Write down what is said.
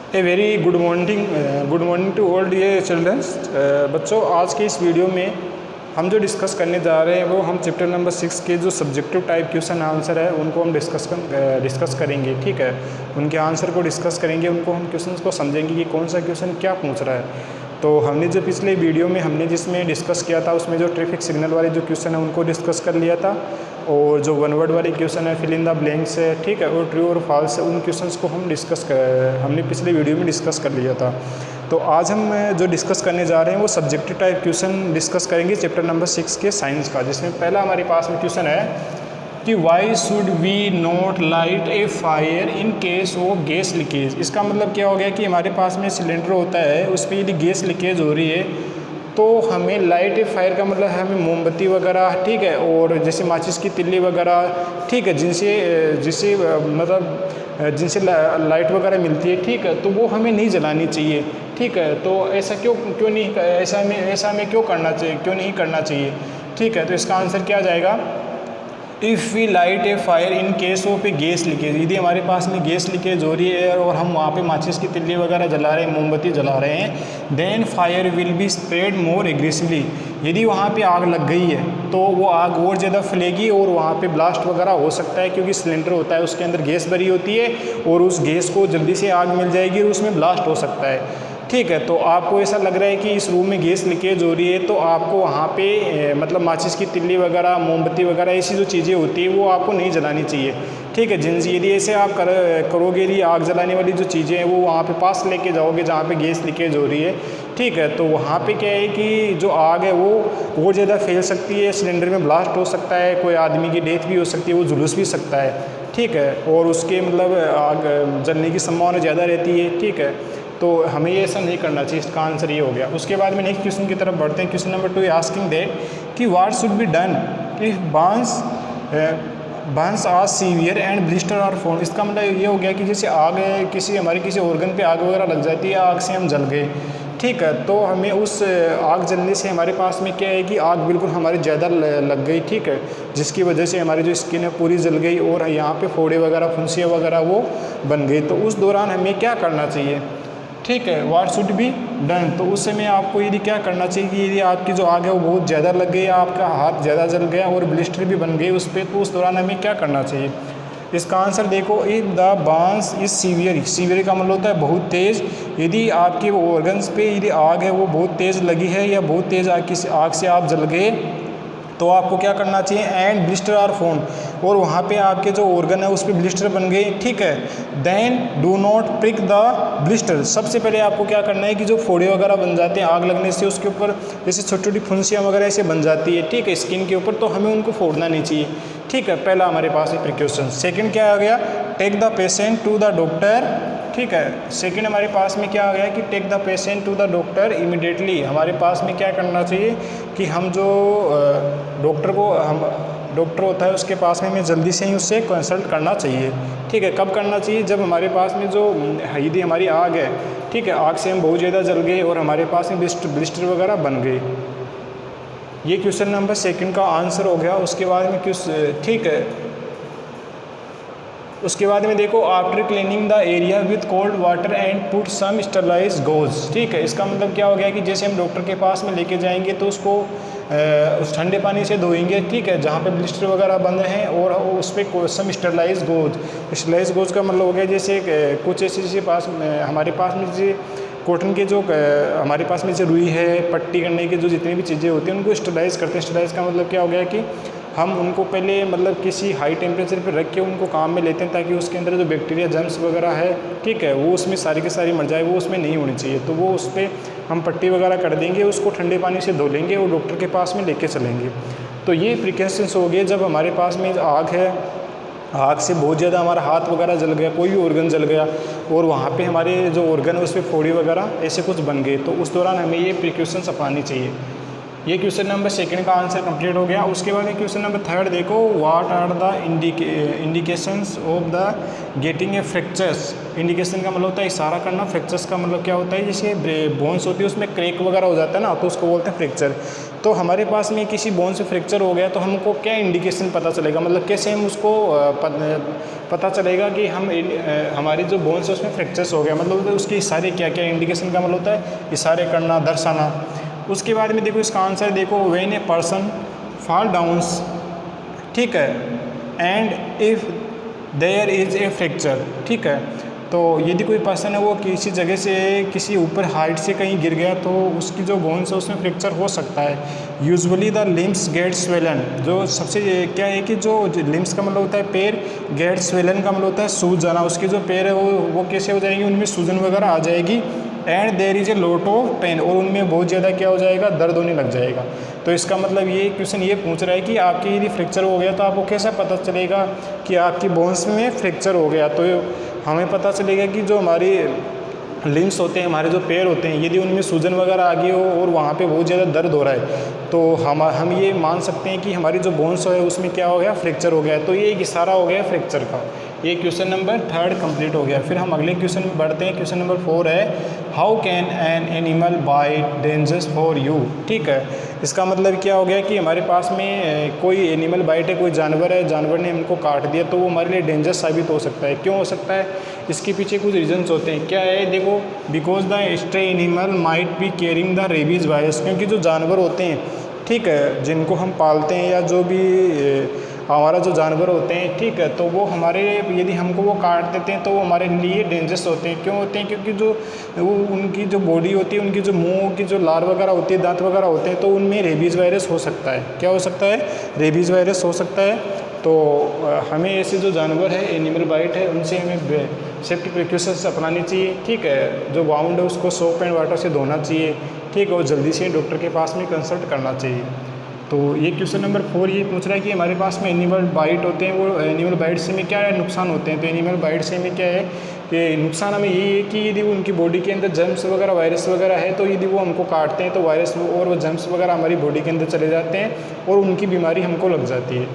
A very good morning to all dear childrens. बच्चों, आज के इस वीडियो में हम जो डिस्कस करने जा रहे हैं वो हम चैप्टर नंबर 6 के जो सब्जेक्टिव टाइप क्वेश्चन आंसर है उनको हम डिस्कस करेंगे। ठीक है, उनके आंसर को डिस्कस करेंगे, उनको हम क्वेश्चन को समझेंगे कि कौन सा क्वेश्चन क्या पूछ रहा है। तो हमने जो पिछले वीडियो में हमने जिसमें डिस्कस किया था उसमें जो ट्रैफिक सिग्नल वाले जो क्वेश्चन है उनको डिस्कस कर लिया था, और जो वन वर्ड वाले क्वेश्चन है फिल इन द ब्लैंक्स है, ठीक है, और ट्रू और फॉल्स है, उन क्वेश्चंस को हम हमने पिछले वीडियो में डिस्कस कर लिया था। तो आज हम जो डिस्कस करने जा रहे हैं वो सब्जेक्टिव टाइप क्वेश्चन डिस्कस करेंगे चैप्टर नंबर 6 के साइंस का, जिसमें पहला हमारे पास में क्वेश्चन है कि why should we not light a fire in case of gas leakage. इसका मतलब क्या हो गया कि हमारे पास में सिलेंडर होता है, उस पर यदि गैस लीकेज हो रही है तो हमें लाइट ए फायर का मतलब है हमें मोमबत्ती वगैरह, ठीक है, और जैसे माचिस की तिल्ली वगैरह, ठीक है, जिनसे जिनसे लाइट वगैरह मिलती है, ठीक है, तो वो हमें नहीं जलानी चाहिए। ठीक है, तो ऐसा क्यों नहीं, ऐसा हमें क्यों नहीं करना चाहिए। ठीक है, तो इसका आंसर क्या आ जाएगा, if we light a fire in case of a gas leakage. यदि हमारे पास में गैस लीकेज हो रही है और हम वहाँ पे माचिस की तिल्ली वगैरह जला रहे हैं, मोमबत्ती जला रहे हैं, then fire will be spread more aggressively. यदि वहाँ पे आग लग गई है तो वो आग और ज़्यादा फैलेगी और वहाँ पे ब्लास्ट वगैरह हो सकता है, क्योंकि सिलेंडर होता है उसके अंदर गैस भरी होती है और उस गैस को जल्दी से आग मिल जाएगी और उसमें ब्लास्ट हो सकता है। ठीक है, तो आपको ऐसा लग रहा है कि इस रूम में गैस लीकेज हो रही है तो आपको वहाँ पे मतलब माचिस की तिल्ली वगैरह, मोमबत्ती वगैरह ऐसी जो चीज़ें होती है वो आपको नहीं जलानी चाहिए। ठीक है, यदि ऐसे आप करोगे, यदि आग जलाने वाली जो चीज़ें हैं वो वहाँ पे पास लेके जाओगे जहाँ पे गैस लीकेज हो रही है, ठीक है, तो वहाँ पे क्या है कि जो आग है वो और ज़्यादा फैल सकती है, सिलेंडर में ब्लास्ट हो सकता है, कोई आदमी की डेथ भी हो सकती है, वो झुलस भी सकता है। ठीक है, और उसके मतलब आग जलने की संभावना ज़्यादा रहती है। ठीक है, तो हमें ये ऐसा नहीं करना चाहिए। इसका आंसर ये हो गया। उसके बाद में नेक्स्ट क्वेश्चन की तरफ बढ़ते हैं। क्वेश्चन नंबर 2 आस्किंग दैट कि what should be done if burns are severe and blister are form. इसका मतलब ये हो गया कि जैसे आग है, किसी ऑर्गन पे आग वगैरह लग जाती है, आग से हम जल गए, ठीक है, तो हमें उस आग जलने से हमारे पास में क्या है कि आग बिल्कुल हमारी ज़्यादा लग गई, ठीक है, जिसकी वजह से हमारी जो स्किन है पूरी जल गई और यहाँ पे फोड़े वगैरह, फुंसियाँ वगैरह वो बन गई। तो उस दौरान हमें क्या करना चाहिए। ठीक है, व्हाट शुड बी डन, तो उस समय आपको यदि क्या करना चाहिए कि यदि आपकी जो आग है वो बहुत ज़्यादा लग गई, आपका हाथ ज़्यादा जल गया और ब्लिस्टर भी बन गए उस पर, तो उस दौरान हमें क्या करना चाहिए। इसका आंसर देखो, if the Burns is severe का मतलब होता है बहुत तेज़। यदि आपके ऑर्गन्स पे यदि आग है वो बहुत तेज़ लगी है या बहुत तेज़ आग से आप जल गए तो आपको क्या करना चाहिए, एंड ब्लिस्टर आर फॉर्म, और वहाँ पे आपके जो ऑर्गन है उस पर ब्लिस्टर बन गए, ठीक है, then do not prick the blister. सबसे पहले आपको क्या करना है कि जो फोड़े वगैरह बन जाते हैं आग लगने से, उसके ऊपर जैसे छोटी छोटी फुंसियाँ वगैरह ऐसे बन जाती है, ठीक है, स्किन के ऊपर, तो हमें उनको फोड़ना नहीं चाहिए। ठीक है, पहला हमारे पास है प्रिकॉशन। सेकेंड क्या आ गया, take the patient to the doctor. ठीक है, सेकेंड हमारे पास में क्या आ गया कि take the patient to the doctor immediately. हमारे पास में क्या करना चाहिए कि हम जो डॉक्टर होता है उसके पास में हमें जल्दी से ही उससे कंसल्ट करना चाहिए। ठीक है, कब करना चाहिए, जब हमारे पास में जो यदि हमारी आग है, ठीक है, आग से हम बहुत ज़्यादा जल गए और हमारे पास में ब्लिस्टर वगैरह बन गए। ये क्वेश्चन नंबर 2 का आंसर हो गया। उसके बाद में ठीक है, उसके बाद में देखो, after cleaning the area with cold water and put some sterilize gauze. ठीक है, इसका मतलब क्या हो गया कि जैसे हम डॉक्टर के पास में लेके जाएंगे तो उसको उस ठंडे पानी से धोएंगे, ठीक है, जहाँ पे ब्लिस्टर वगैरह बंद हैं, और उस पर सम स्टरलाइज गोज का मतलब हो गया जैसे कुछ ऐसे जैसे हमारे पास में जैसे कॉटन के जो हमारे पास में जैसे रुई है, पट्टी करने की जो जितनी भी चीज़ें होती हैं उनको स्टरलाइज करते हैं। स्टरलाइज का मतलब क्या हो गया कि हम उनको पहले मतलब किसी हाई टेम्परेचर पर रख के उनको काम में लेते हैं ताकि उसके अंदर जो बैक्टीरिया जर्म्स वगैरह है, ठीक है, वो उसमें सारी की सारी मर जाए, वो उसमें नहीं होनी चाहिए। तो वो उस पर हम पट्टी वगैरह कर देंगे, उसको ठंडे पानी से धो लेंगे और डॉक्टर के पास में लेके चलेंगे। तो ये प्रिकॉशंस हो गए जब हमारे पास में आग है, आग से बहुत ज़्यादा हमारा हाथ वगैरह जल गया, कोई भी ऑर्गन जल गया और वहाँ पे हमारे जो ऑर्गन है उस पर फोड़ी वगैरह ऐसे कुछ बन गए, तो उस दौरान हमें ये प्रिकॉशंस अपनानी चाहिए। ये क्वेश्चन नंबर सेकंड का आंसर कंप्लीट हो गया। उसके बाद क्वेश्चन नंबर थर्ड देखो, what are the indications of the getting a fractures. Indication का मतलब होता है इशारा करना, फ्रैक्चर्स का मतलब क्या होता है, जैसे बोन्स होती है उसमें क्रैक वगैरह हो जाता है ना, तो उसको बोलते हैं फ्रैक्चर। तो हमारे पास में किसी बोन से फ्रैक्चर हो गया तो हमको क्या इंडिकेशन पता चलेगा, मतलब कैसे हम उसको पता चलेगा कि हमारी जो बोन्स है उसमें फ्रैक्चर्स हो गया, मतलब उसके इशारे क्या क्या, इंडिकेशन का मतलब होता है इशारे करना, दर्शाना। उसके बाद में देखो इसका आंसर देखो, when a person fall downs, ठीक है, and if there is a fracture, ठीक है, तो यदि कोई पर्सन है वो किसी जगह से किसी ऊपर हाइट से कहीं गिर गया तो उसकी जो बोन्स है उसमें फ्रैक्चर हो सकता है। Usually the limbs get swollen, जो सबसे क्या है कि जो लिम्स का मतलब होता है पैर, गेट स्वेलन का मतलब होता है सूज जाना, उसके जो पैर है वो कैसे हो जाएंगे, उनमें सूजन वगैरह आ जाएगी। And there is a lot of pain, और उनमें बहुत ज़्यादा क्या हो जाएगा, दर्द होने लग जाएगा। तो इसका मतलब ये क्वेश्चन ये पूछ रहा है कि आपके यदि फ्रैक्चर हो गया तो आपको कैसे पता चलेगा कि आपकी बोन्स में फ्रैक्चर हो गया। तो हमें पता चलेगा कि जो हमारी लिम्स होते हैं, हमारे जो पैर होते हैं, यदि उनमें सूजन वगैरह आ गई हो और वहाँ पे बहुत ज़्यादा दर्द हो रहा है तो हम ये मान सकते हैं कि हमारी जो बोन्स है उसमें क्या हो गया, फ्रैक्चर हो गया। तो ये एक इशारा हो गया फ्रैक्चर का। ये क्वेश्चन नंबर थर्ड कंप्लीट हो गया। फिर हम अगले क्वेश्चन में बढ़ते हैं। क्वेश्चन नंबर 4 है, how can an animal bite dangerous for you, ठीक है। इसका मतलब क्या हो गया कि हमारे पास में कोई एनिमल बाइट है, कोई जानवर है, जानवर ने हमको काट दिया तो वो हमारे लिए डेंजरस साबित हो सकता है। क्यों हो सकता है, इसके पीछे कुछ रीजंस होते हैं। क्या है, देखो, because the stray animal might be carrying the rabies virus, क्योंकि जो जानवर होते हैं, ठीक है, जिनको हम पालते हैं या जो भी हमारा जो जानवर होते हैं, ठीक है, तो वो हमारे यदि हमको वो काट देते हैं तो वो हमारे लिए डेंजरस होते हैं। क्यों होते हैं, क्योंकि जो वो उनकी जो बॉडी होती है, उनकी जो मुंह की जो लार वगैरह होती है, दांत वगैरह होते हैं, तो उनमें रेबीज़ वायरस हो सकता है। क्या हो सकता है, रेबीज़ वायरस हो सकता है। तो हमें ऐसे जो जानवर है, एनिमल बाइट है, उनसे हमें सेफ्टी प्रिकॉशंस अपनानी चाहिए, ठीक है। जो वाउंड है उसको सोप एंड वाटर से धोना चाहिए, ठीक है, और जल्दी से डॉक्टर के पास में कंसल्ट करना चाहिए। तो ये क्वेश्चन नंबर 4 ये पूछ रहा है कि हमारे पास में एनिमल बाइट होते हैं, वो एनिमल बाइट से में क्या नुकसान होते हैं। तो एनिमल बाइट से में क्या है कि नुकसान हमें यही है कि यदि उनकी बॉडी के अंदर जर्म्स वगैरह, वायरस वगैरह है, तो यदि वो हमको काटते हैं तो वायरस और वो जर्म्स वगैरह हमारी बॉडी के अंदर चले जाते हैं और उनकी बीमारी हमको लग जाती है।